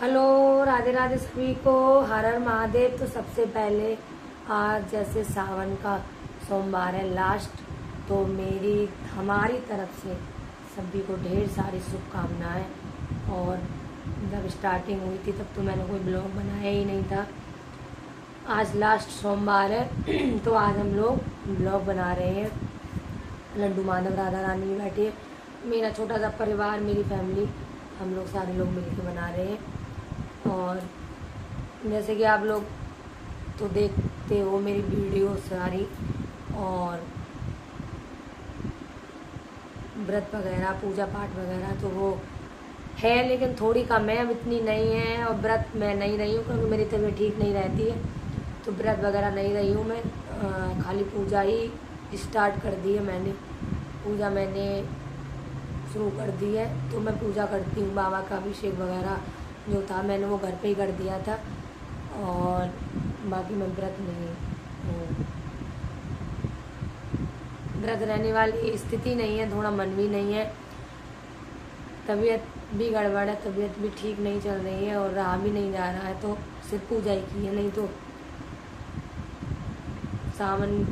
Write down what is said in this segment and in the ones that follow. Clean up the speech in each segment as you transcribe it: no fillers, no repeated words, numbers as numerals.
Hello, Radhe Radhe सभी को। हर हर महादेव। तो सबसे पहले आज जैसे सावन का सोमवार है लास्ट, तो हमारी तरफ से सभी को ढेर सारी शुभकामनाएं। और जब स्टार्टिंग हुई थी तब तो मैंने कोई ब्लॉग बनाया ही नहीं था। आज लास्ट सोमवार है तो आज हम लोग ब्लॉग बना रहे हैं। लड्डू माधव राधा रानी भी बैठी है, मेरा छोटा सा परिवार, मेरी फैमिली, हम लोग सारे लोग मिलकर बना रहे हैं। और जैसे कि आप लोग तो देखते हो मेरी वीडियो सारी, और व्रत वगैरह पूजा पाठ वगैरह तो वो है, लेकिन थोड़ी कम है, अब इतनी नहीं है। और व्रत मैं नहीं रही हूँ क्योंकि मेरी तबीयत ठीक नहीं रहती है, तो व्रत वगैरह नहीं रही हूँ मैं। खाली पूजा ही स्टार्ट कर दी है मैंने। पूजा मैंने शुरू कर दी है, तो मैं पूजा करती हूँ। बाबा का अभिषेक वगैरह जो था मैंने वो घर पे ही कर दिया था, और बाकी मैं व्रत नहीं हूँ। व्रत रहने वाली स्थिति नहीं है, थोड़ा मन भी नहीं है, तबीयत भी गड़बड़ है, तबीयत भी ठीक नहीं चल रही है और रहा भी नहीं जा रहा है, तो सिर्फ पूजा ही की है। नहीं तो सावन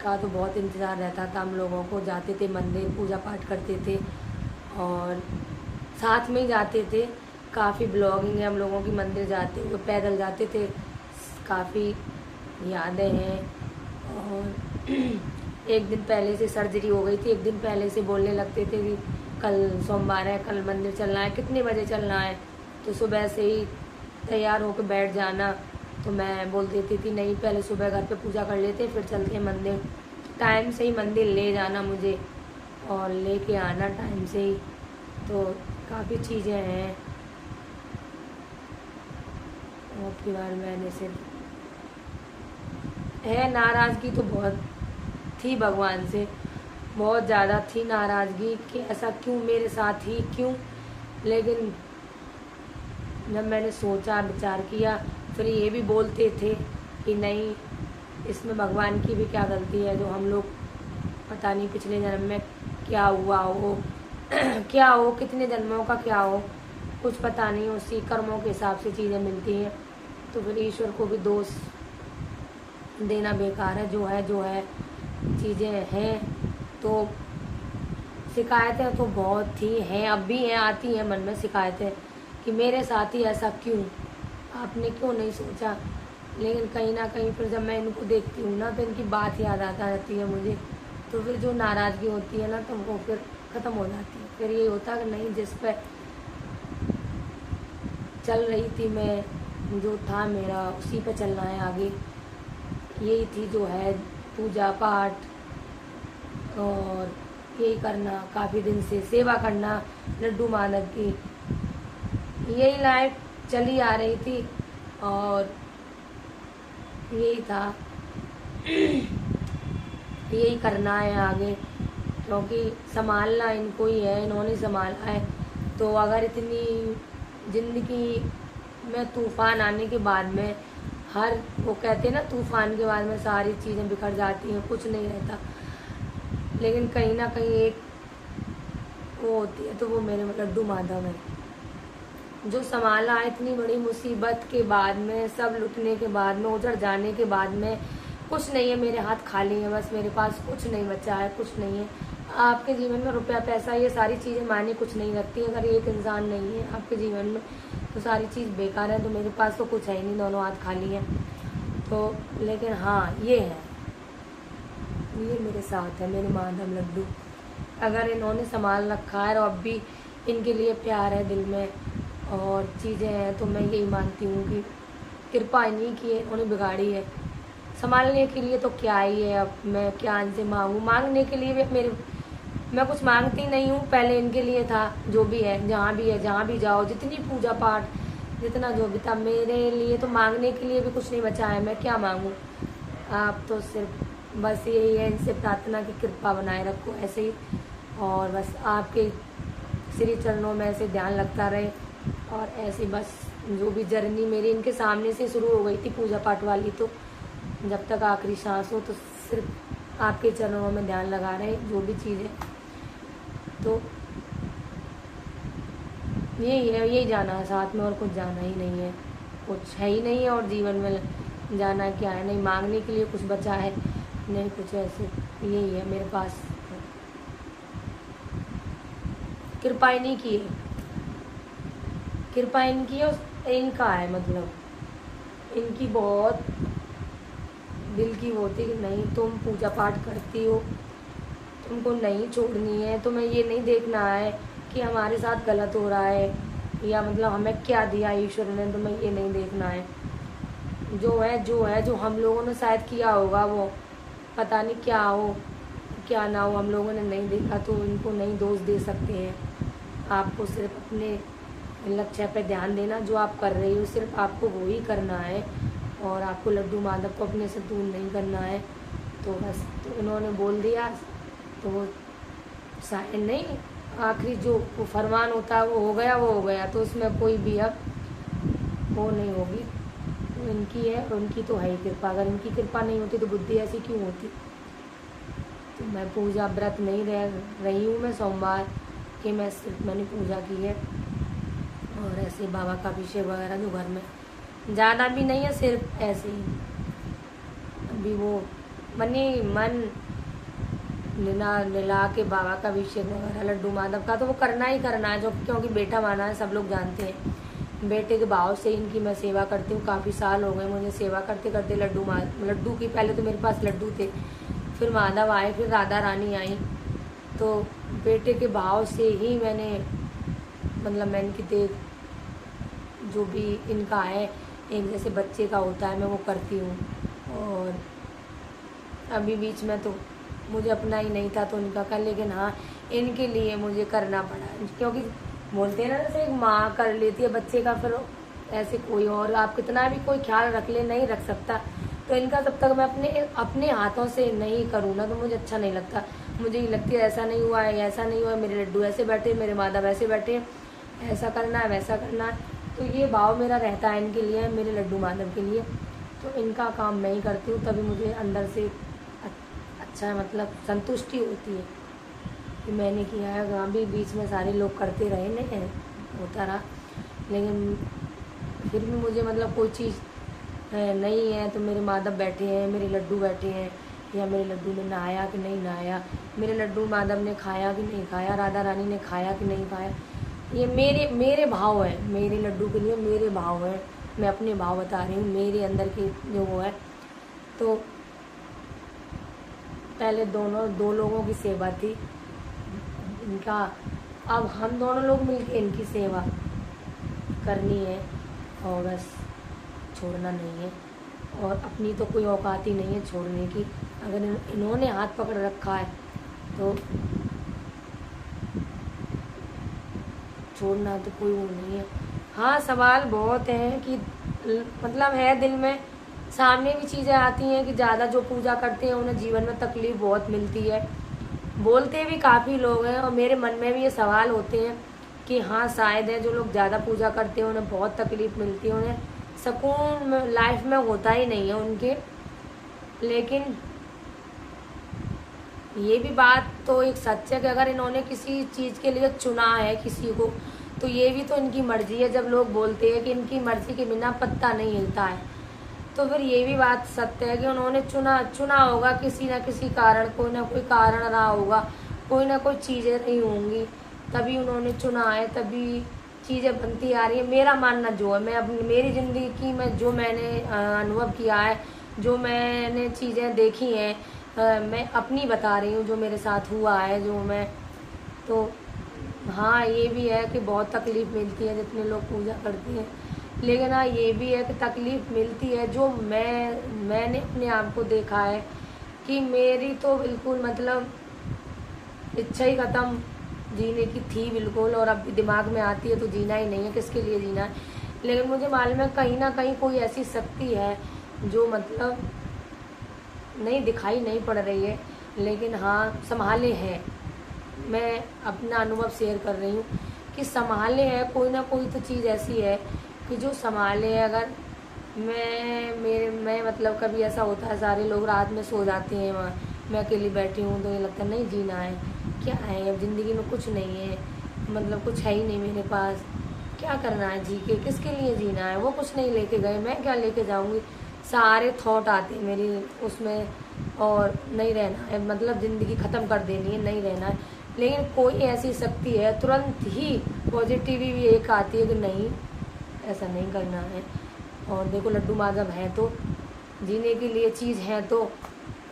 का तो बहुत इंतज़ार रहता था, हम लोगों को जाते थे मंदिर, पूजा पाठ करते थे और साथ में ही जाते थे। काफ़ी ब्लॉगिंग है हम लोगों की, मंदिर जाते हुए पैदल जाते थे, काफ़ी यादें हैं। और एक दिन पहले से सर्जरी हो गई थी, एक दिन पहले से बोलने लगते थे कि कल सोमवार है, कल मंदिर चलना है, कितने बजे चलना है, तो सुबह से ही तैयार होकर बैठ जाना। तो मैं बोल देती थी नहीं, पहले सुबह घर पे पूजा कर लेते फिर चलते हैं मंदिर। टाइम से ही मंदिर ले जाना मुझे और लेके आना टाइम से ही। तो काफ़ी चीज़ें हैं। और की बार मैंने सिर्फ है नाराज़गी तो बहुत थी भगवान से, बहुत ज़्यादा थी नाराज़गी कि ऐसा क्यों मेरे साथ ही क्यों। लेकिन जब मैंने सोचा विचार किया, फिर ये भी बोलते थे कि नहीं, इसमें भगवान की भी क्या गलती है, जो हम लोग पता नहीं पिछले जन्म में क्या हुआ हो क्या हो, कितने जन्मों का क्या हो, कुछ पता नहीं, उसी कर्मों के हिसाब से चीज़ें मिलती हैं। तो फिर ईश्वर को भी दोष देना बेकार है। जो है चीज़ें हैं। तो शिकायतें तो बहुत थी हैं, अब भी हैं, आती हैं मन में शिकायतें कि मेरे साथ ही ऐसा क्यों, आपने क्यों नहीं सोचा। लेकिन कहीं ना कहीं फिर जब मैं इनको देखती हूँ ना, तो इनकी बात याद आता रहती है मुझे, तो फिर जो नाराज़गी होती है ना, तो वो फिर ख़त्म हो जाती है। फिर ये होता है कि नहीं, जिस पे चल रही थी मैं, जो था मेरा, उसी पे चलना है आगे। यही थी जो है पूजा पाठ और यही करना, काफ़ी दिन से सेवा करना लड्डू माधव की, यही लाइफ चली आ रही थी और यही था यही करना है आगे, क्योंकि संभालना इनको ही है, इन्होंने संभाला है। तो अगर इतनी ज़िंदगी में तूफ़ान आने के बाद में, हर वो कहते हैं ना, तूफ़ान के बाद में सारी चीज़ें बिखर जाती हैं, कुछ नहीं रहता, लेकिन कहीं ना कहीं एक वो होती है, तो वो मेरे लड्डू माधव है जो संभाला है। इतनी बड़ी मुसीबत के बाद में, सब लुटने के बाद में, उजड़ जाने के बाद में, कुछ नहीं है, मेरे हाथ खाली है, बस मेरे पास कुछ नहीं बचा है, कुछ नहीं है। आपके जीवन में रुपया पैसा ये सारी चीज़ें मायने कुछ नहीं रखती। अगर एक इंसान नहीं है आपके जीवन में तो सारी चीज़ बेकार है। तो मेरे पास तो कुछ है ही नहीं, दोनों हाथ खाली हैं। तो लेकिन हाँ, ये है, ये मेरे साथ है, मेरे माधव लड्डू। अगर इन्होंने संभाल रखा है और अब भी इनके लिए प्यार है दिल में और चीज़ें हैं, तो मैं यही मानती हूँ कि कृपा इन्हीं की है, उन्होंने बिगाड़ी है। संभालने के लिए तो क्या ही है, अब मैं क्या इनसे मांगूँ। मांगने के लिए भी मैं कुछ मांगती नहीं हूँ, पहले इनके लिए था। जो भी है, जहाँ भी जाओ, जितनी पूजा पाठ, जितना जो भी था, मेरे लिए तो मांगने के लिए भी कुछ नहीं बचा है। मैं क्या मांगूँ। आप तो सिर्फ बस यही है, इनसे प्रार्थना की कृपा बनाए रखो ऐसे ही, और बस आपके श्री चरणों में ऐसे ध्यान लगता रहे। और ऐसे बस जो भी जर्नी मेरी इनके सामने से शुरू हो गई थी पूजा पाठ वाली, तो जब तक आखिरी सांस हो तो सिर्फ आपके चरणों में ध्यान लगा रहे, जो भी चीज़ है। तो यही है, यही जाना है साथ में, और कुछ जाना ही नहीं है, कुछ है ही नहीं है। और जीवन में जाना क्या है, नहीं मांगने के लिए कुछ बचा है, नहीं कुछ ऐसे। यही है मेरे पास, कृपा इन्हीं की है, कृपा इनकी है, इनका है, मतलब इनकी बहुत दिल की वो थी कि नहीं तुम पूजा पाठ करती हो, तुमको नहीं छोड़नी है, तुम्हें ये नहीं देखना है कि हमारे साथ गलत हो रहा है, या मतलब हमें क्या दिया ईश्वर ने, तुम्हें ये नहीं देखना है। जो हम लोगों ने शायद किया होगा, वो पता नहीं क्या हो क्या ना हो, हम लोगों ने नहीं देखा, तो इनको नहीं दोष दे सकते हैं। आपको सिर्फ अपने लक्ष्य पे ध्यान देना, जो आप कर रही हो सिर्फ आपको वो ही करना है, और आपको लड्डू माधव को अपने से दूर नहीं करना है। तो बस, तो इन्होंने बोल दिया, तो वो शायद नहीं, आखिरी जो वो फरमान होता है वो हो गया, तो उसमें कोई भी अब वो नहीं होगी। तो इनकी है, और उनकी तो है ही कृपा। अगर इनकी कृपा नहीं होती तो बुद्धि ऐसी क्यों होती। तो मैं पूजा व्रत नहीं रही हूँ, मैं सोमवार के मैंने पूजा की है, और ऐसे बाबा का अभिषेक वगैरह जो घर में ज़्यादा भी नहीं है, सिर्फ ऐसे ही अभी वो मन निला के बाबा का अभिषेक वगैरह लड्डू माधव का तो वो करना ही करना है, जो क्योंकि बेटा माना है, सब लोग जानते हैं। बेटे के भाव से इनकी मैं सेवा करती हूँ, काफ़ी साल हो गए मुझे सेवा करते करते। लड्डू की पहले तो मेरे पास लड्डू थे, फिर माधव आए, फिर राधा रानी आई, तो बेटे के भाव से ही मैंने मतलब मैं इनकी देख जो भी इनका है एक जैसे बच्चे का होता है, मैं वो करती हूँ। और अभी बीच में तो मुझे अपना ही नहीं था तो इनका कर, लेकिन हाँ इनके लिए मुझे करना पड़ा, क्योंकि बोलते हैं ना जैसे एक माँ कर लेती है बच्चे का, फिर ऐसे कोई और आप कितना भी कोई ख्याल रख ले नहीं रख सकता। तो इनका जब तक मैं अपने हाथों से नहीं करूँ ना तो मुझे अच्छा नहीं लगता। मुझे ये लगती है ऐसा नहीं हुआ है, ऐसा नहीं हुआ है, मेरे लड्डू ऐसे बैठे, मेरे माधव ऐसे बैठे, ऐसा करना है वैसा करना है। तो ये भाव मेरा रहता है इनके लिए, मेरे लड्डू माधव के लिए। तो इनका काम मैं ही करती हूँ, तभी मुझे अंदर से अच्छा मतलब संतुष्टि होती है कि मैंने किया है। अभी बीच में सारे लोग करते रहे, नहीं होता रहा, लेकिन फिर भी मुझे मतलब कोई चीज़ नहीं है तो मेरे माधव बैठे हैं, मेरे लड्डू बैठे हैं, या मेरे लड्डू ने नहाया कि नहीं नहाया, मेरे लड्डू माधव ने खाया कि नहीं खाया, राधा रानी ने खाया कि नहीं खाया, ये मेरे भाव है, मेरे लड्डू के लिए मेरे भाव है। मैं अपने भाव बता रही हूँ, मेरे अंदर के जो वो है। तो पहले दो लोगों की सेवा थी इनका, अब हम दोनों लोग मिलकर इनकी सेवा करनी है, और बस छोड़ना नहीं है। और अपनी तो कोई औकात ही नहीं है छोड़ने की। अगर इन्होंने हाथ पकड़ रखा है तो छोड़ना तो कोई वो नहीं है। हाँ सवाल बहुत हैं कि मतलब है दिल में, सामने भी चीज़ें आती हैं कि ज़्यादा जो पूजा करते हैं उन्हें जीवन में तकलीफ़ बहुत मिलती है। बोलते भी काफ़ी लोग हैं, और मेरे मन में भी ये सवाल होते हैं कि हाँ शायद है जो लोग ज़्यादा पूजा करते हैं उन्हें बहुत तकलीफ़ मिलती है, उन्हें सुकून लाइफ में होता ही नहीं है उनके। लेकिन ये भी बात तो एक सच है कि अगर इन्होंने किसी चीज़ के लिए चुना है किसी को, तो ये भी तो इनकी मर्जी है। जब लोग बोलते हैं कि इनकी मर्जी के बिना पत्ता नहीं हिलता है, तो फिर ये भी बात सत्य है कि उन्होंने चुना होगा किसी न किसी कारण, कोई ना कोई कारण रहा होगा, कोई ना कोई चीज़ें रही होंगी, तभी उन्होंने चुना है, तभी चीज़ें बनती आ रही है। मेरा मानना जो है, मैं अपनी मेरी ज़िंदगी की मैं जो मैंने अनुभव किया है, जो मैंने चीज़ें देखी हैं, मैं अपनी बता रही हूँ जो मेरे साथ हुआ है, जो मैं तो हाँ ये भी है कि बहुत तकलीफ़ मिलती है जितने लोग पूजा करते हैं, लेकिन हाँ ये भी है कि तकलीफ़ मिलती है जो मैंने अपने आप को देखा है कि मेरी तो बिल्कुल मतलब इच्छा ही ख़त्म जीने की थी बिल्कुल, और अब भी दिमाग में आती है तो जीना ही नहीं है, किसके लिए जीना है। लेकिन मुझे मालूम है कहीं ना कहीं कोई ऐसी शक्ति है जो मतलब नहीं दिखाई नहीं पड़ रही है, लेकिन हाँ संभाले है। मैं अपना अनुभव शेयर कर रही हूँ कि संभाले है, कोई ना कोई तो चीज़ ऐसी है कि जो संभाले है। अगर मैं मतलब कभी ऐसा होता है सारे लोग रात में सो जाते हैं, मैं अकेली बैठी हूँ तो ये लगता है नहीं जीना है, क्या है अब ज़िंदगी में कुछ नहीं है, मतलब कुछ है ही नहीं मेरे पास, क्या करना है जी के, किसके लिए जीना है? वो कुछ नहीं लेके गए, मैं क्या लेके जाऊंगी? सारे थॉट आते हैं मेरी उसमें, और नहीं रहना है, मतलब ज़िंदगी ख़त्म कर देनी है, नहीं रहना है। लेकिन कोई ऐसी शक्ति है, तुरंत ही पॉजिटिविटी एक आती है कि नहीं, ऐसा नहीं करना है। और देखो लड्डू माधव है तो जीने के लिए चीज़ है, तो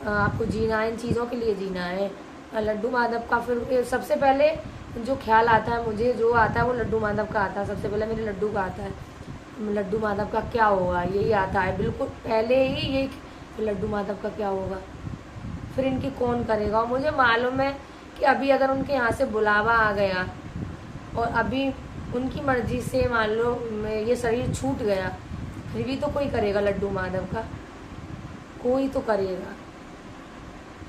आपको जीना है, इन चीज़ों के लिए जीना है। लड्डू माधव का फिर सबसे पहले जो ख्याल आता है मुझे, जो आता है वो लड्डू माधव का आता है, सबसे पहले मेरे लड्डू का आता है। लड्डू माधव का क्या होगा, यही आता है बिल्कुल पहले ही, यही लड्डू माधव का क्या होगा, फिर इनकी कौन करेगा। और मुझे मालूम है कि अभी अगर उनके यहाँ से बुलावा आ गया और अभी उनकी मर्जी से मान लो ये शरीर छूट गया, फिर भी तो कोई करेगा लड्डू माधव का, कोई तो करेगा,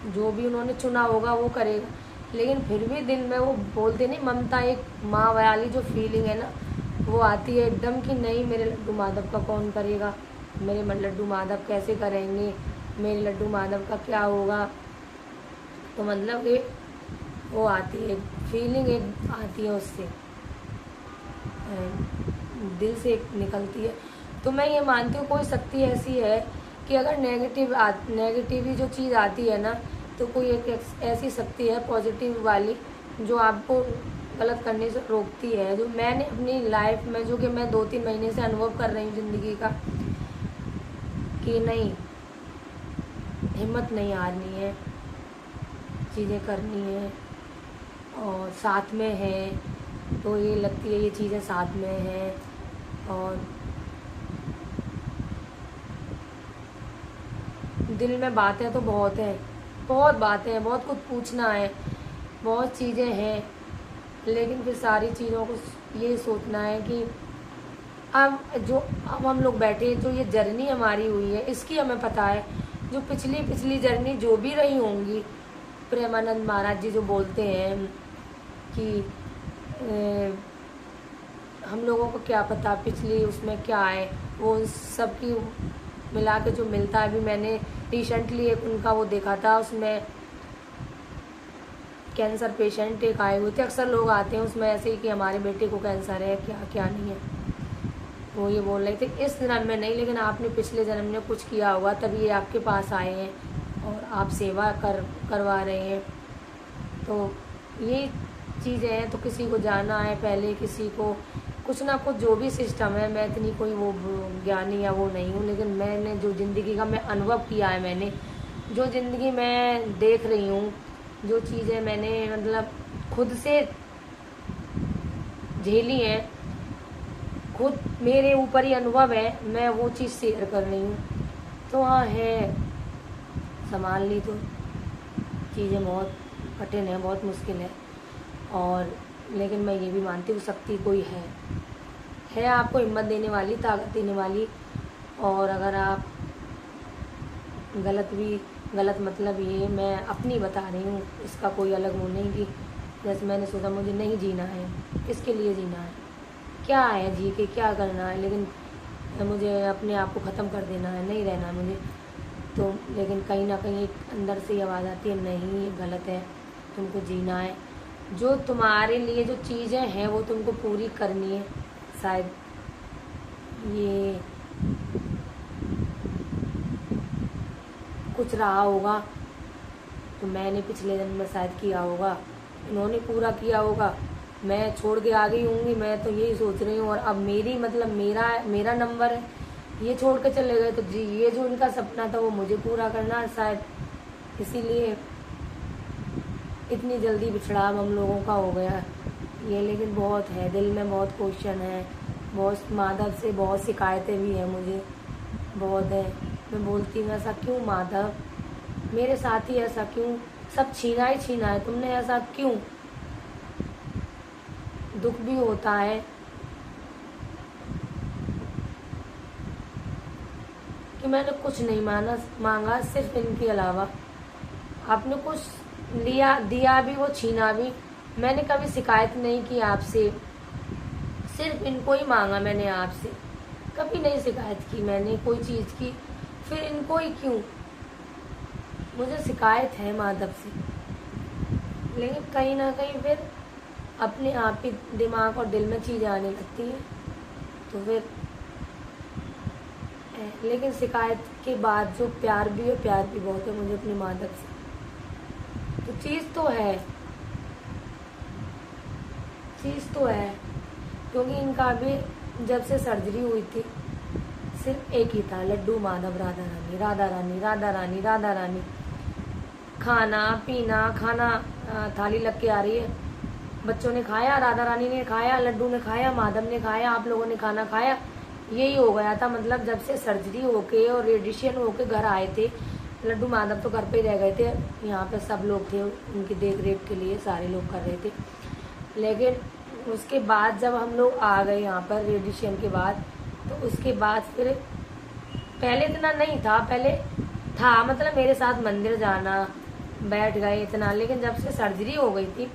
जो भी उन्होंने चुना होगा वो करेगा। लेकिन फिर भी दिल में वो बोलते नहीं, ममता, एक माँ वाली जो फीलिंग है ना, वो आती है एकदम कि नहीं, मेरे लड्डू माधव का कौन करेगा, मेरे लड्डू माधव कैसे करेंगे, मेरे लड्डू माधव का क्या होगा। तो मतलब एक वो आती है फीलिंग, एक आती है उससे, दिल से एक निकलती है। तो मैं ये मानती हूँ कोई शक्ति ऐसी है कि अगर नेगेटिव जो चीज़ आती है ना, तो कोई एक ऐसी शक्ति है पॉजिटिव वाली जो आपको गलत करने से रोकती है। जो मैंने अपनी लाइफ में, जो कि मैं 2-3 महीने से अनुभव कर रही हूँ ज़िंदगी का, कि नहीं, हिम्मत नहीं हारनी है, चीज़ें करनी है, और साथ में है तो ये लगती है ये चीज़ें साथ में है। और दिल में बातें तो बहुत हैं, बहुत बातें हैं, बहुत कुछ पूछना है, बहुत चीज़ें हैं, लेकिन फिर सारी चीज़ों को ये सोचना है कि अब हम लोग बैठे, जो ये जर्नी हमारी हुई है इसकी हमें पता है। जो पिछली जर्नी जो भी रही होंगी, प्रेमानंद महाराज जी जो बोलते हैं कि हम लोगों को क्या पता पिछली उसमें क्या है, वो सब की मिला के जो मिलता है। अभी मैंने रिसेंटली एक उनका वो देखा था, उसमें कैंसर पेशेंट एक आए हुए थे, अक्सर लोग आते हैं उसमें ऐसे ही कि हमारे बेटे को कैंसर है, क्या क्या नहीं है। वो ये बोल रहे थे इस जन्म में नहीं, लेकिन आपने पिछले जन्म में कुछ किया होगा, तभी ये आपके पास आए हैं और आप सेवा करवा रहे हैं। तो ये चीज़ें हैं, तो किसी को जाना है पहले, किसी को कुछ ना कुछ जो भी सिस्टम है। मैं इतनी कोई वो ज्ञानी या वो नहीं हूँ, लेकिन मैंने जो ज़िंदगी का मैं अनुभव किया है, मैंने जो ज़िंदगी मैं देख रही हूँ, जो चीज़ें मैंने मतलब खुद से झेली हैं, खुद मेरे ऊपर ही अनुभव है, मैं वो चीज़ शेयर कर रही हूँ। तो हाँ है, संभालनी तो चीज़ें बहुत कठिन है, बहुत मुश्किल है। और लेकिन मैं ये भी मानती हूँ शक्ति कोई है आपको हिम्मत देने वाली, ताकत देने वाली। और अगर आप गलत मतलब ये मैं अपनी बता रही हूँ, इसका कोई अलग वो नहीं कि जैसे मैंने सोचा मुझे नहीं जीना है, किसके लिए जीना है, क्या है जी के, क्या करना है, लेकिन मुझे अपने आप को ख़त्म कर देना है, नहीं रहना है मुझे। तो लेकिन कहीं ना कहीं एक अंदर से आवाज़ आती है, नहीं ये गलत है, तुमको जीना है, जो तुम्हारे लिए जो चीज़ें हैं वो तुमको पूरी करनी है। शायद ये कुछ रहा होगा तो मैंने पिछले जन्म में शायद किया होगा, इन्होंने पूरा किया होगा, मैं छोड़ के आ गई होंगी, मैं तो यही सोच रही हूँ। और अब मेरी मतलब मेरा नंबर है, ये छोड़ के चले गए, तो जी ये जो इनका सपना था वो मुझे पूरा करना है शायद, इसीलिए इतनी जल्दी बिछड़ाव हम लोगों का हो गया ये। लेकिन बहुत है, दिल में बहुत क्वेश्चन है, बहुत माधव से बहुत शिकायतें भी हैं मुझे, बहुत है। मैं बोलती हूँ ऐसा क्यों माधव, मेरे साथ ही ऐसा क्यों, सब छीना ही छीना है तुमने, ऐसा क्यों। दुख भी होता है कि मैंने कुछ नहीं मांगा सिर्फ इनके अलावा, आपने कुछ दिया भी, वो छीना भी। मैंने कभी शिकायत नहीं की आपसे, सिर्फ इनको ही मांगा मैंने आपसे, कभी नहीं शिकायत की मैंने कोई चीज़ की, फिर इनको ही क्यों। मुझे शिकायत है माधव से, लेकिन कहीं ना कहीं फिर अपने आप ही दिमाग और दिल में चीज़ें आने लगती हैं। तो फिर लेकिन शिकायत के बाद जो प्यार भी है, प्यार भी बहुत है मुझे अपनी माधव से। तो चीज़ तो है क्योंकि इनका भी जब से सर्जरी हुई थी सिर्फ एक ही था, लड्डू माधव, राधा रानी, राधा रानी, राधा रानी, राधा रानी। खाना पीना, खाना थाली लग के आ रही है, बच्चों ने खाया, राधा रानी ने खाया, लड्डू ने खाया, माधव ने खाया, आप लोगों ने खाना खाया, यही हो गया था। मतलब जब से सर्जरी होके और रेडिएशन होके घर आए थे, लड्डू माधव तो घर पे ही रह गए थे, यहाँ पे सब लोग थे उनकी देख रेख के लिए, सारे लोग कर रहे थे। लेकिन उसके बाद जब हम लोग आ गए यहाँ पर रेडिएशन के बाद, तो उसके बाद फिर पहले इतना नहीं था, पहले था मतलब मेरे साथ मंदिर जाना, बैठ गए इतना। लेकिन जब से सर्जरी हो गई थी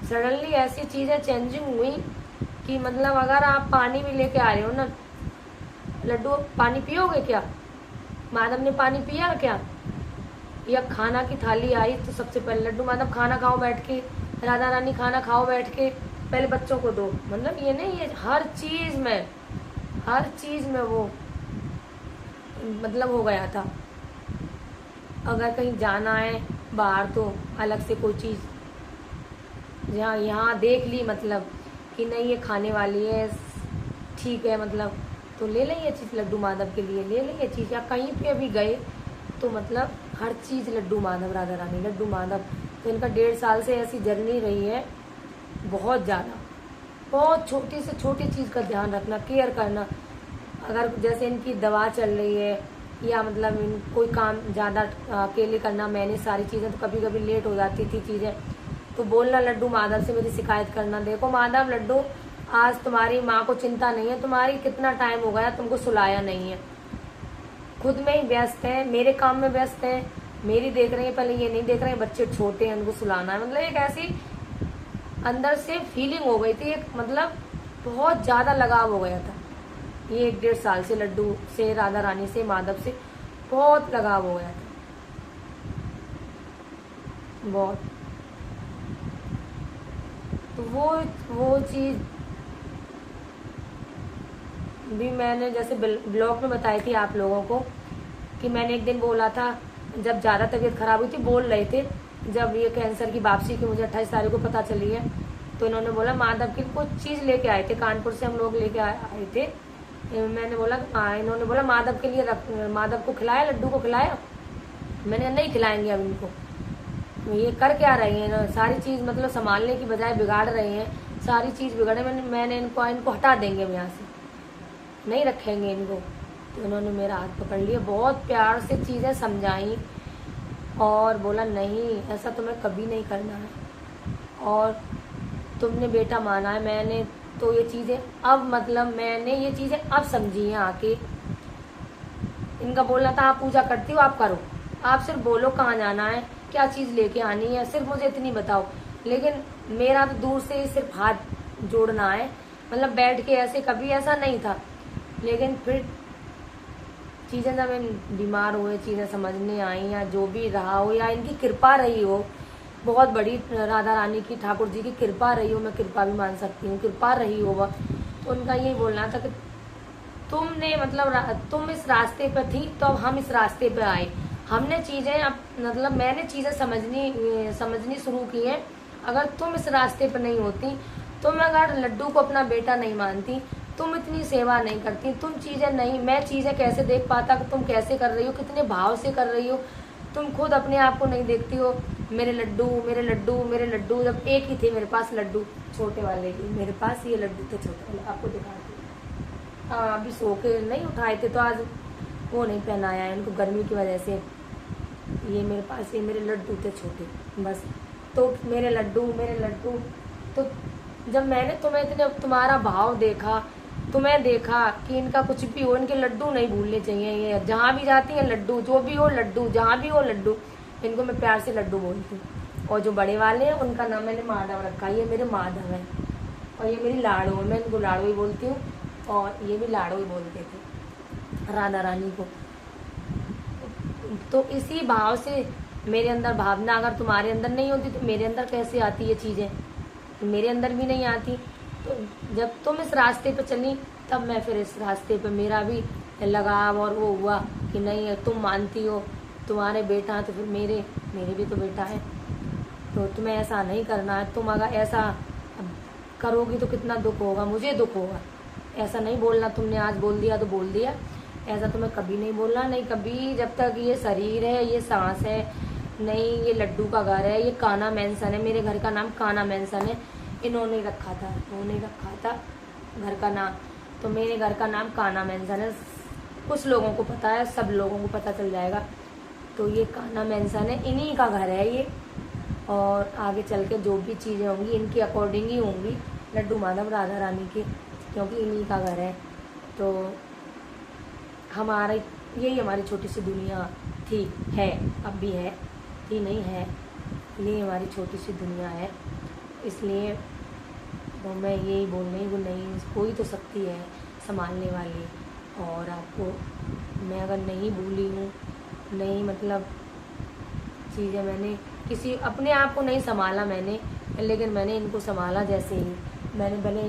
सडनली ऐसी चीज़ें चेंजिंग हुई कि मतलब अगर आप पानी भी लेके आ रहे हो ना, लड्डू पानी पियोगे क्या, माधव ने पानी पिया क्या, या खाना की थाली आई तो सबसे पहले लड्डू माधव खाना खाओ बैठ के, राधा रानी खाना खाओ बैठ के, पहले बच्चों को दो। मतलब ये नहीं, ये हर चीज में वो मतलब हो गया था। अगर कहीं जाना है बाहर तो अलग से कोई चीज़ यहाँ देख ली, मतलब कि नहीं ये खाने वाली है, ठीक है, मतलब तो ले लें ये चीज़ लड्डू माधव के लिए, ले लें ये चीज़। या कहीं पे अभी गए तो मतलब हर चीज़ लड्डू माधव, राधा रानी, लड्डू माधव। तो इनका 1.5 साल से ऐसी जर्नी रही है, बहुत ज़्यादा, बहुत छोटी से छोटी चीज़ का ध्यान रखना, केयर करना। अगर जैसे इनकी दवा चल रही है या मतलब कोई काम ज़्यादा अकेले करना, मैंने सारी चीज़ें, तो कभी कभी लेट हो जाती थी चीज़ें, तो बोलना लड्डू माधव से मेरी शिकायत करना, देखो माधव लड्डू आज तुम्हारी माँ को चिंता नहीं है, तुम्हारी कितना टाइम हो गया तुमको सुलाया नहीं है, खुद में ही व्यस्त है, मेरे काम में व्यस्त है, मेरी देख रही है, पहले ये नहीं देख रहे हैं, बच्चे छोटे हैं उनको सुलाना है। मतलब एक ऐसी अंदर से फीलिंग हो गई थी, एक मतलब बहुत ज़्यादा लगाव हो गया था ये 1.5 साल से, लड्डू से, राधा रानी से, माधव से बहुत लगाव हो गया था, बहुत। तो वो चीज़ भी मैंने जैसे ब्लॉग में बताई थी आप लोगों को कि मैंने एक दिन बोला था, जब ज़्यादा तबीयत खराब हुई थी, बोल रहे थे जब ये कैंसर की वापसी की मुझे 28 तारीख को पता चली है, तो इन्होंने बोला माधव की कुछ चीज़ लेके आए थे, कानपुर से हम लोग लेके आए थे। मैंने बोला इन्होंने बोला माधव के लिए माधव को खिलाया, लड्डू को खिलाया, मैंने नहीं खिलाएंगे अब इनको, ये कर क्या रहे हैं ना, सारी चीज़ मतलब संभालने की बजाय बिगाड़ रहे हैं, सारी चीज़ बिगाड़े, मैंने इनको हटा देंगे हम यहाँ से, नहीं रखेंगे इनको। तो इन्होंने मेरा हाथ पकड़ लिया, बहुत प्यार से चीज़ें समझाई और बोला नहीं ऐसा तुम्हें कभी नहीं करना है, और तुमने बेटा माना है, मैंने तो ये चीज़ें अब मतलब मैंने ये चीज़ें अब समझी हैं आके। इनका बोलना था आप पूजा करती हो, आप करो, आप सिर्फ बोलो कहाँ जाना है, क्या चीज़ लेके आनी है, सिर्फ मुझे इतनी बताओ। लेकिन मेरा तो दूर से ही सिर्फ हाथ जोड़ना है, मतलब बैठ के ऐसे कभी ऐसा नहीं था। लेकिन फिर चीज़ें जब बीमार हुए, चीज़ें समझने आई, या जो भी रहा हो, या इनकी कृपा रही हो, बहुत बड़ी राधा रानी की, ठाकुर जी की कृपा रही हो, मैं कृपा भी मान सकती हूँ, कृपा रही हो वह, तो उनका यही बोलना था कि तुमने मतलब तुम इस रास्ते पर थी तो अब हम इस रास्ते पर आए, हमने चीज़ें अब मतलब मैंने चीज़ें समझनी शुरू की हैं। अगर तुम इस रास्ते पर नहीं होती, तुम अगर लड्डू को अपना बेटा नहीं मानती, तुम इतनी सेवा नहीं करती, तुम चीज़ें नहीं, मैं चीज़ें कैसे देख पाता कि तुम कैसे कर रही हो, कितने भाव से कर रही हो, तुम खुद अपने आप को नहीं देखती हो। मेरे लड्डू मेरे लड्डू मेरे लड्डू, जब एक ही थे मेरे पास लड्डू, छोटे वाले ही मेरे पास, ये लड्डू थे छोटे वाले, आपको दिखाती। हाँ अभी सो के नहीं उठाए थे तो आज वो नहीं पहनाया है इनको गर्मी की वजह से। ये मेरे पास ये मेरे लड्डू थे छोटे बस, तो मेरे लड्डू तो जब मैंने तुम्हें इतने तुम्हारा भाव देखा, तुम्हें देखा कि इनका कुछ भी हो, इनके लड्डू नहीं भूलने चाहिए, ये जहाँ भी जाती हैं लड्डू, जो भी हो लड्डू, जहाँ भी हो लड्डू, इनको मैं प्यार से लड्डू बोलती हूँ। और जो बड़े वाले हैं उनका नाम मैंने माधव रखा, ये मेरे माधव है, और ये मेरी लाड़ो है, मैं इनको लाड़ो ही बोलती हूँ, और ये भी लाड़ो ही बोलते थे राधा रानी को। तो इसी भाव से मेरे अंदर भावना अगर तुम्हारे अंदर नहीं होती तो मेरे अंदर कैसे आती ये चीज़ें, मेरे अंदर भी नहीं आती। तो जब तुम इस रास्ते पे चली तब मैं फिर इस रास्ते पे मेरा भी लगाव और वो हुआ कि नहीं तुम मानती हो, तुम्हारे बेटा है तो फिर मेरे भी तो बेटा है, तो तुम्हें ऐसा नहीं करना है। तुम अगर ऐसा करोगी तो कितना दुख होगा, मुझे दुख होगा। ऐसा नहीं बोलना, तुमने आज बोल दिया तो बोल दिया, ऐसा तुम्हें कभी नहीं बोलना। नहीं कभी, जब तक ये शरीर है, ये सांस है, नहीं ये लड्डू का घर है, ये काना मेंशन है, मेरे घर का नाम काना मेंशन है, इन्होंने रखा था घर का नाम, तो मेरे घर का नाम काना मेंशन है। कुछ लोगों को पता है, सब लोगों को पता चल जाएगा। तो ये काना मेंशन है, इन्हीं का घर है ये, और आगे चल के जो भी चीज़ें होंगी इनके अकॉर्डिंग ही होंगी, लड्डू माधव राधा रानी की, क्योंकि इन्हीं का घर है। तो हमारा यही हमारी छोटी सी दुनिया थी, है, अब भी है, थी नहीं है, ये हमारी छोटी सी दुनिया है। इसलिए तो मैं यही बोल रही हूँ, नहीं कोई तो शक्ति है संभालने वाली, और आपको मैं अगर नहीं भूली हूँ, नहीं मतलब चीज़ें मैंने किसी अपने आप को नहीं संभाला मैंने, लेकिन मैंने इनको संभाला। जैसे ही मैंने पहले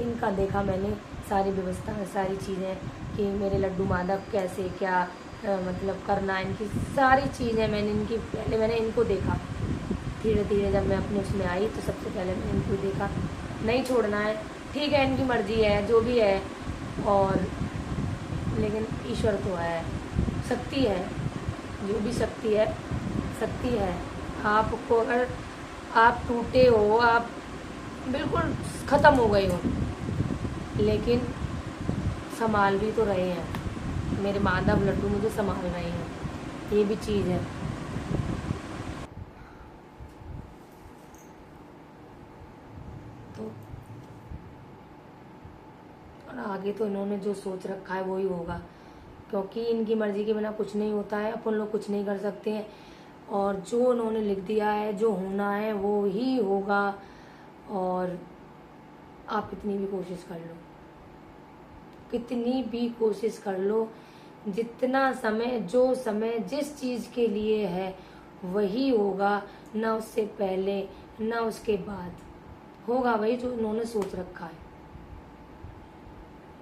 इनका देखा, मैंने सारी व्यवस्था, सारी चीज़ें कि मेरे लड्डू माधव कैसे क्या मतलब करना, इनकी सारी चीज़ें मैंने इनको देखा। धीरे धीरे जब मैं अपने उसमें आई तो सबसे पहले मैंने इनको देखा। नहीं छोड़ना है, ठीक है, इनकी मर्जी है जो भी है, और लेकिन ईश्वर तो है, शक्ति है, जो भी शक्ति है। आपको अगर आप टूटे हो, आप बिल्कुल ख़त्म हो गए हो, लेकिन संभाल भी तो रहे हैं, मेरे माधव लड्डू मुझे संभाल रहे हैं, ये भी चीज़ है। तो और आगे तो इन्होंने जो सोच रखा है वही होगा, क्योंकि इनकी मर्जी के बिना कुछ नहीं होता है, अपन लोग कुछ नहीं कर सकते हैं, और जो उन्होंने लिख दिया है, जो होना है वो ही होगा। और आप कितनी भी कोशिश कर लो, कितनी भी कोशिश कर लो, जितना समय, जो समय जिस चीज़ के लिए है वही होगा, ना उससे पहले ना उसके बाद, होगा वही जो उन्होंने सोच रखा है।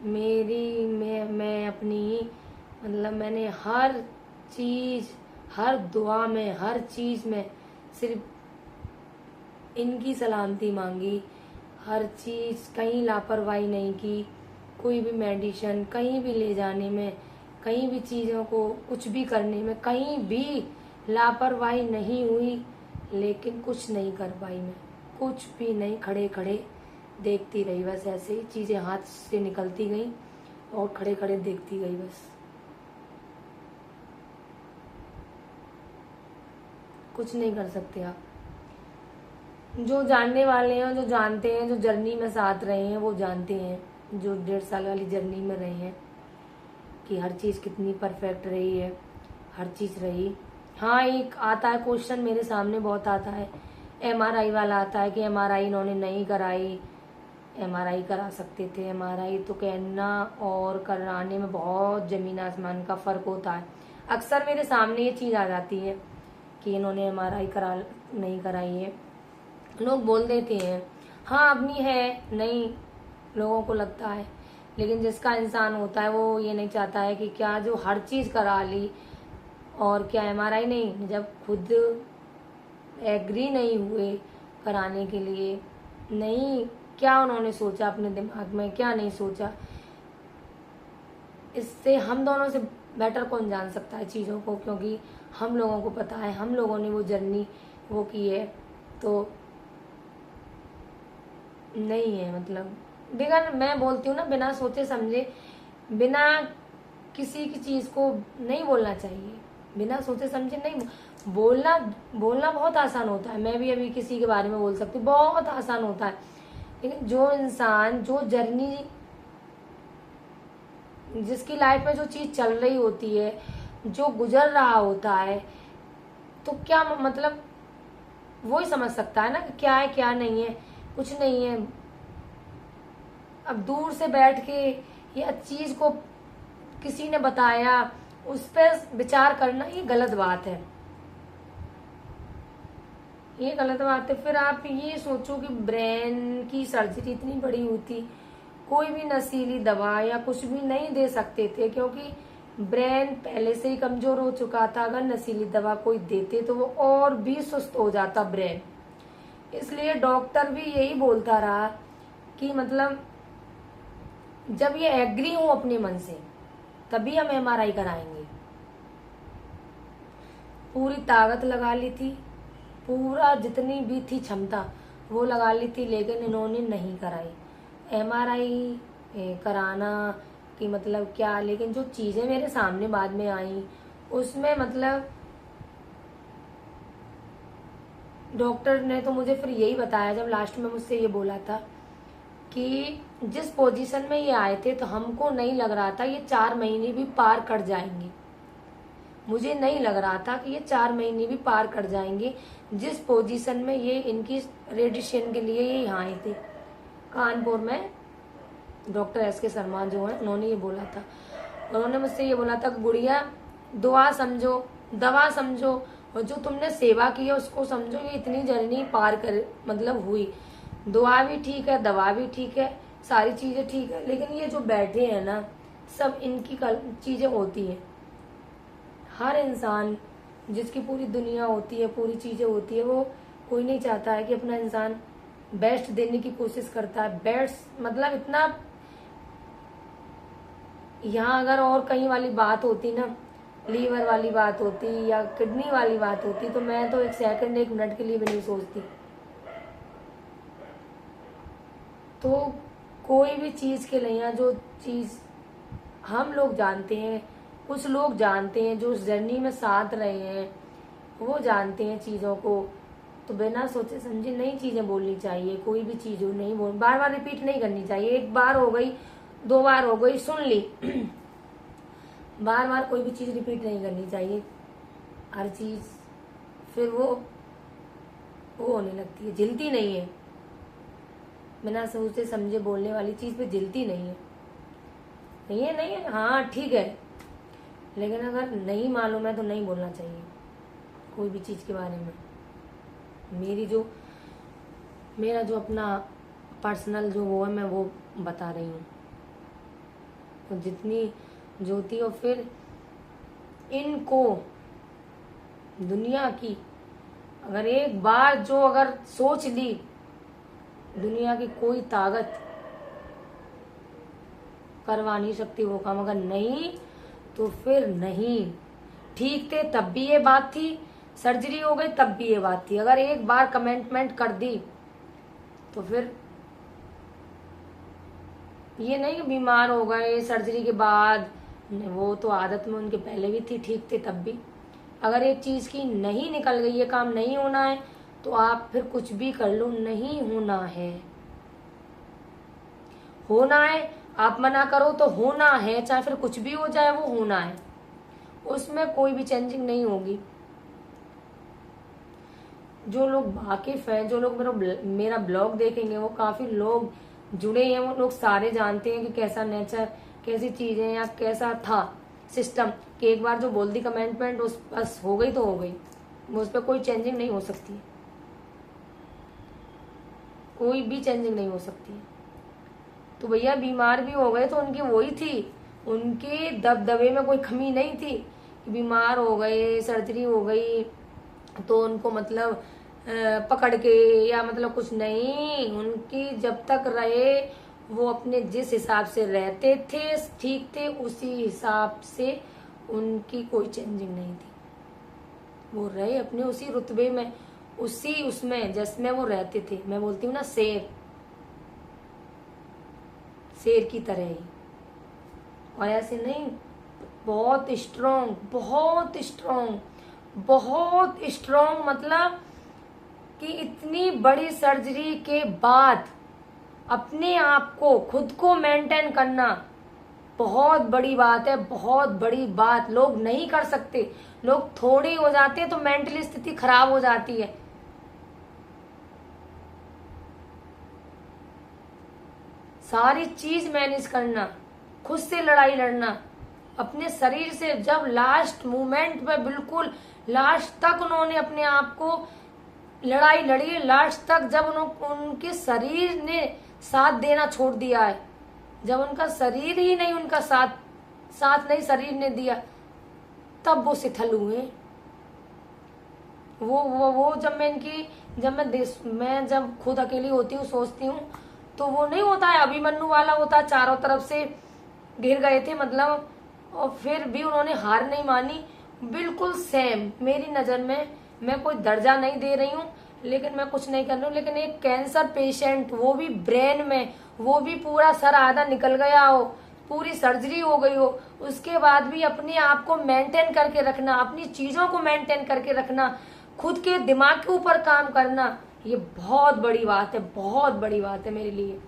मैं अपनी मतलब मैंने हर चीज़, हर दुआ में, हर चीज़ में सिर्फ इनकी सलामती मांगी, हर चीज़, कहीं लापरवाही नहीं की, कोई भी मेडिसिन कहीं भी ले जाने में, कहीं भी चीज़ों को कुछ भी करने में कहीं भी लापरवाही नहीं हुई, लेकिन कुछ नहीं कर पाई मैं, कुछ भी नहीं, खड़े खड़े देखती रही बस, ऐसे ही चीज़ें हाथ से निकलती गई और खड़े खड़े देखती गई बस। कुछ नहीं कर सकते आप। जो जानने वाले हैं, जो जानते हैं, जो जर्नी में साथ रहे हैं वो जानते हैं, जो 1.5 साल वाली जर्नी में रहे हैं, कि हर चीज़ कितनी परफेक्ट रही है, हर चीज़ रही। हाँ, एक आता है क्वेश्चन मेरे सामने बहुत आता है, MRI वाला आता है कि MRI इन्होंने नहीं कराई, MRI करा सकते थे। MRI तो कहना और कराने में बहुत ज़मीन आसमान का फ़र्क होता है। अक्सर मेरे सामने ये चीज़ आ जाती है कि इन्होंने MRI नहीं कराई है, लोग बोल देते हैं। हाँ, अपनी है, नहीं लोगों को लगता है, लेकिन जिसका इंसान होता है वो ये नहीं चाहता है कि क्या जो हर चीज़ करा ली और क्या MRI नहीं, जब खुद एग्री नहीं हुए कराने के लिए, नहीं क्या उन्होंने सोचा अपने दिमाग में, क्या नहीं सोचा, इससे हम दोनों से बेटर कौन जान सकता है चीज़ों को, क्योंकि हम लोगों को पता है, हम लोगों ने वो जर्नी वो की है। तो नहीं है मतलब, देखा मैं बोलती हूँ ना, बिना सोचे समझे, बिना किसी की चीज़ को नहीं बोलना चाहिए, बिना सोचे समझे नहीं बोलना। बोलना बहुत आसान होता है, मैं भी अभी किसी के बारे में बोल सकती हूँ, बहुत आसान होता है, लेकिन जो इंसान, जो जर्नी, जिसकी लाइफ में जो चीज़ चल रही होती है, जो गुजर रहा होता है, तो क्या मतलब वो ही समझ सकता है ना कि क्या है क्या नहीं है, कुछ नहीं है। अब दूर से बैठ के या चीज़ को किसी ने बताया उस पर विचार करना, ये गलत बात है, ये गलत बात है। फिर आप ये सोचो कि ब्रेन की सर्जरी इतनी बड़ी होती कोई भी नशीली दवा या कुछ भी नहीं दे सकते थे, क्योंकि ब्रेन पहले से ही कमजोर हो चुका था। अगर नशीली दवा कोई देते तो वो और भी सुस्त हो जाता ब्रेन। इसलिए डॉक्टर भी यही बोलता रहा कि मतलब जब ये एग्री हो अपने मन से तभी हम एमआरआई कराएंगे। पूरी ताकत लगा ली थी, पूरा जितनी भी थी क्षमता वो लगा ली थी, लेकिन इन्होंने नहीं कराई एमआरआई कराना कि मतलब क्या। लेकिन जो चीजें मेरे सामने बाद में आई उसमें मतलब डॉक्टर ने तो मुझे फिर यही बताया, जब लास्ट में मुझसे ये बोला था कि जिस पोजीशन में ये आए थे तो हमको नहीं लग रहा था ये 4 महीने भी पार कर जाएंगे। मुझे नहीं लग रहा था कि ये 4 महीने भी पार कर जाएंगे, जिस पोजीशन में ये इनकी रेडिएशन के लिए ये यहाँ आए थे। कानपुर में डॉक्टर एस.के. शर्मा जो है उन्होंने ये बोला था, उन्होंने मुझसे ये बोला था गुड़िया दुआ समझो, दवा समझो, और जो तुमने सेवा की है उसको समझो। ये इतनी जर्नी पार कर मतलब हुई, दुआ भी ठीक है, दवा भी ठीक है, सारी चीजें ठीक है, लेकिन ये जो बैठे हैं ना सब इनकी चीजें होती हैं। हर इंसान जिसकी पूरी दुनिया होती है, पूरी चीजें होती है, वो कोई नहीं चाहता है कि अपना इंसान बेस्ट देने की कोशिश करता है। बेस्ट मतलब इतना, यहाँ अगर और कहीं वाली बात होती ना, लीवर वाली बात होती या किडनी वाली बात होती, तो मैं तो 1 सेकंड 1 मिनट के लिए भी नहीं सोचती। तो कोई भी चीज के लिए जो चीज हम लोग जानते हैं, कुछ लोग जानते हैं जो उस जर्नी में साथ रहे हैं, वो जानते हैं चीजों को, तो बिना सोचे समझे नई चीजें बोलनी चाहिए। कोई भी चीज हो नहीं बोल, बार बार रिपीट नहीं करनी चाहिए। 1 बार हो गई, 2 बार हो गई, सुन ली बार बार कोई भी चीज रिपीट नहीं करनी चाहिए। हर चीज फिर वो होने लगती है, झिलती नहीं है। बिना सोचे समझे बोलने वाली चीज पे झिलती नहीं है। नहीं है, हाँ ठीक है, लेकिन अगर नहीं मालूम है तो नहीं बोलना चाहिए कोई भी चीज के बारे में। मेरा जो अपना पर्सनल जो वो है मैं वो बता रही हूँ, तो जितनी जो थी। और फिर इनको दुनिया की अगर एक बार जो अगर सोच ली, दुनिया की कोई ताकत करवा नहीं सकती वो काम। अगर नहीं तो फिर नहीं। ठीक थे तब भी ये बात थी, सर्जरी हो गई तब भी ये बात थी। अगर एक बार कमिटमेंट कर दी तो फिर ये नहीं कि बीमार हो गए सर्जरी के बाद, वो तो आदत में उनके पहले भी थी, ठीक थे तब भी। अगर एक चीज की नहीं निकल गई, ये काम नहीं होना है, तो आप फिर कुछ भी कर लो, नहीं होना है। होना है, आप मना करो तो होना है, चाहे फिर कुछ भी हो जाए वो होना है, उसमें कोई भी चेंजिंग नहीं होगी। जो लोग वाकिफ हैं, जो लोग मेरा ब्लॉग देखेंगे, वो काफी लोग जुड़े हैं, वो लोग सारे जानते हैं कि कैसा नेचर, कैसी चीजें या कैसा था सिस्टम, कि एक बार जो बोल दी कमिटमेंट उस बस हो गई तो हो गई, उस पर कोई चेंजिंग नहीं हो सकती, कोई भी चेंजिंग नहीं हो सकती। तो भैया बीमार भी हो गए तो उनकी वही थी, उनके दबदबे में कोई कमी नहीं थी। बीमार हो गए, सर्जरी हो गई तो उनको मतलब पकड़ के या मतलब कुछ नहीं, उनकी जब तक रहे वो अपने जिस हिसाब से रहते थे ठीक थे, उसी हिसाब से उनकी कोई चेंजिंग नहीं थी। वो रहे अपने उसी रुतबे में, उसी उसमें जिसमें वो रहते थे। मैं बोलती हूँ ना शेर की तरह ही, और ऐसे नहीं, बहुत स्ट्रॉन्ग, बहुत स्ट्रॉन्ग, बहुत स्ट्रॉन्ग। मतलब कि इतनी बड़ी सर्जरी के बाद अपने आप को खुद को मेंटेन करना बहुत बड़ी बात है, बहुत बड़ी बात। लोग नहीं कर सकते, लोग थोड़े हो जाते हैं तो मेंटली स्थिति खराब हो जाती है। सारी चीज मैनेज करना, खुद से लड़ाई लड़ना अपने शरीर से। जब लास्ट मोमेंट में बिल्कुल लास्ट तक उन्होंने अपने आप को लड़ाई लड़ी, लास्ट तक जब उनके शरीर ने साथ देना छोड़ दिया है, जब उनका शरीर ही नहीं उनका साथ नहीं शरीर ने दिया, तब वो शिथिल हुए। वो मैं जब खुद अकेली होती हूँ, सोचती हूँ, तो वो नहीं होता है अभिमन्यु वाला, होता है चारों तरफ से घिर गए थे मतलब, और फिर भी उन्होंने हार नहीं मानी। बिल्कुल सेम मेरी नजर में, मैं कोई दर्जा नहीं दे रही हूँ, लेकिन मैं कुछ नहीं कर रही हूँ, लेकिन एक कैंसर पेशेंट, वो भी ब्रेन में, वो भी पूरा सर आधा निकल गया हो, पूरी सर्जरी हो गई हो, उसके बाद भी अपने आप को मेंटेन करके रखना, अपनी चीजों को मेंटेन करके रखना, खुद के दिमाग के ऊपर काम करना, ये बहुत बड़ी बात है, बहुत बड़ी बात है मेरे लिए।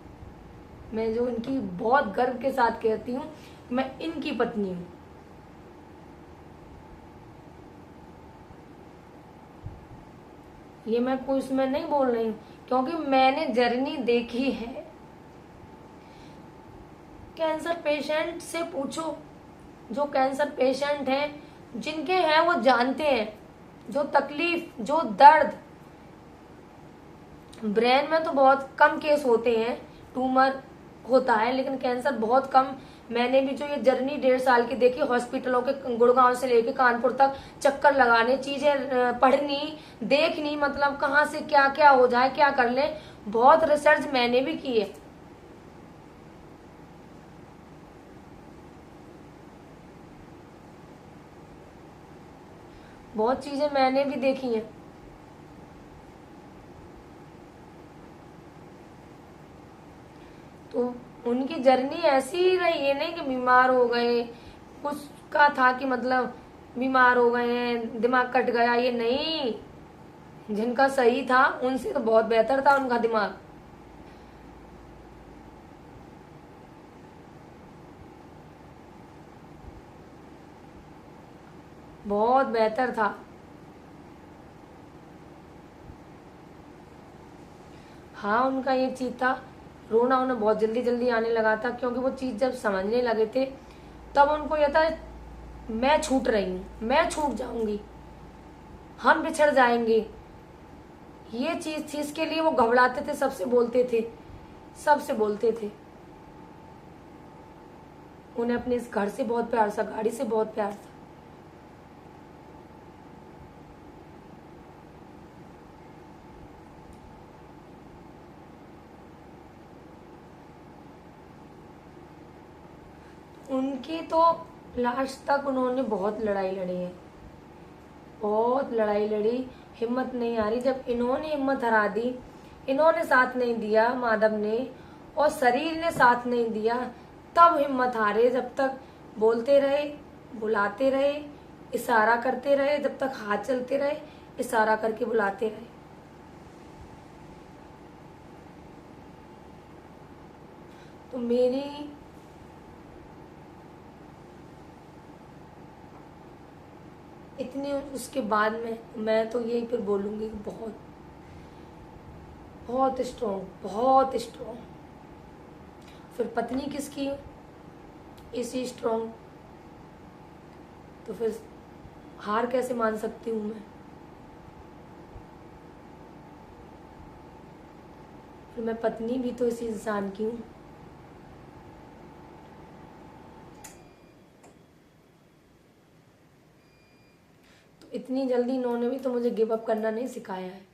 मैं जो इनकी बहुत गर्व के साथ कहती हूँ, मैं इनकी पत्नी हूँ। ये मैं कोई उसमें नहीं बोल रही हूँ, क्योंकि मैंने जर्नी देखी है। कैंसर पेशेंट से पूछो, जो कैंसर पेशेंट हैं, जिनके हैं वो जानते हैं, जो तकलीफ, जो दर्द, ब्रेन में तो बहुत कम केस होते हैं, ट्यूमर होता है, लेकिन कैंसर बहुत कम। मैंने भी जो ये जर्नी 1.5 साल की देखी, हॉस्पिटलों के गुड़गांव से लेके कानपुर तक चक्कर लगाने, चीजें पढ़नी, देखनी, मतलब कहाँ से क्या क्या हो जाए, क्या कर ले, बहुत रिसर्च मैंने भी की है। बहुत चीजें मैंने भी देखी हैं। तो उनकी जर्नी ऐसी ही रही है, नहीं कि बीमार हो गए, कुछ का था कि मतलब बीमार हो गए हैं, दिमाग कट गया, ये नहीं। जिनका सही था उनसे तो बहुत बेहतर था उनका दिमाग, बहुत बेहतर था। हाँ, उनका ये चीज था, रोना उन्हें बहुत जल्दी जल्दी आने लगा था, क्योंकि वो चीज जब समझने लगे थे, तब उनको यह था मैं छूट रही हूँ, मैं छूट जाऊंगी, हम बिछड़ जाएंगे, ये चीज थी। इसके लिए वो घबराते थे, सबसे बोलते थे, सबसे बोलते थे। उन्हें अपने इस घर से बहुत प्यार था, गाड़ी से बहुत प्यार था। उनकी तो लास्ट तक उन्होंने बहुत लड़ाई लड़ी है, बहुत लड़ाई लड़ी, हिम्मत नहीं आ रही। जब इन्होंने हिम्मत हरा दी, इन्होंने साथ नहीं दिया, माधव ने और शरीर ने साथ नहीं दिया, तब हिम्मत हारे। जब तक बोलते रहे, बुलाते रहे, इशारा करते रहे, जब तक हाथ चलते रहे, इशारा करके बुलाते रहे। तो मेरी इतनी, उसके बाद में मैं तो यही फिर बोलूंगी कि बहुत बहुत स्ट्रॉन्ग, बहुत स्ट्रॉन्ग। फिर पत्नी किसकी, इसी स्ट्रॉन्ग। तो फिर हार कैसे मान सकती हूँ मैं? फिर मैं पत्नी भी तो इसी इंसान की हूँ। तो इतनी जल्दी इन्होंने भी तो मुझे गिव अप करना नहीं सिखाया है।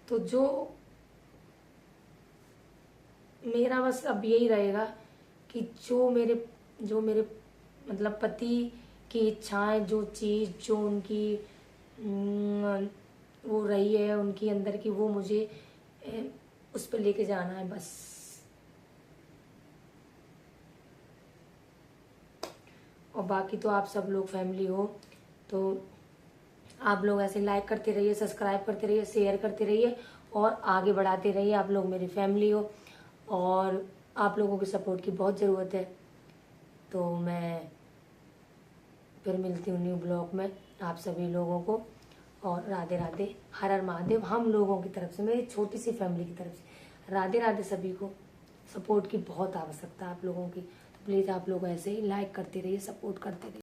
तो जो मेरा बस अब यही रहेगा कि जो मेरे मतलब पति की इच्छाएं, जो चीज, जो उनकी वो रही है उनकी अंदर की, वो मुझे उस पर लेके जाना है बस। और बाकी तो आप सब लोग फैमिली हो, तो आप लोग ऐसे लाइक करते रहिए, सब्सक्राइब करते रहिए, शेयर करते रहिए और आगे बढ़ाते रहिए। आप लोग मेरी फैमिली हो और आप लोगों की सपोर्ट की बहुत ज़रूरत है। तो मैं फिर मिलती हूँ न्यू ब्लॉग में आप सभी लोगों को। और राधे राधे, हर हर महादेव, हम लोगों की तरफ से, मेरी छोटी सी फैमिली की तरफ से राधे राधे। सभी को सपोर्ट की बहुत आवश्यकता है आप लोगों की, तो प्लीज़ आप लोग ऐसे ही लाइक करते रहिए, सपोर्ट करते रहिए।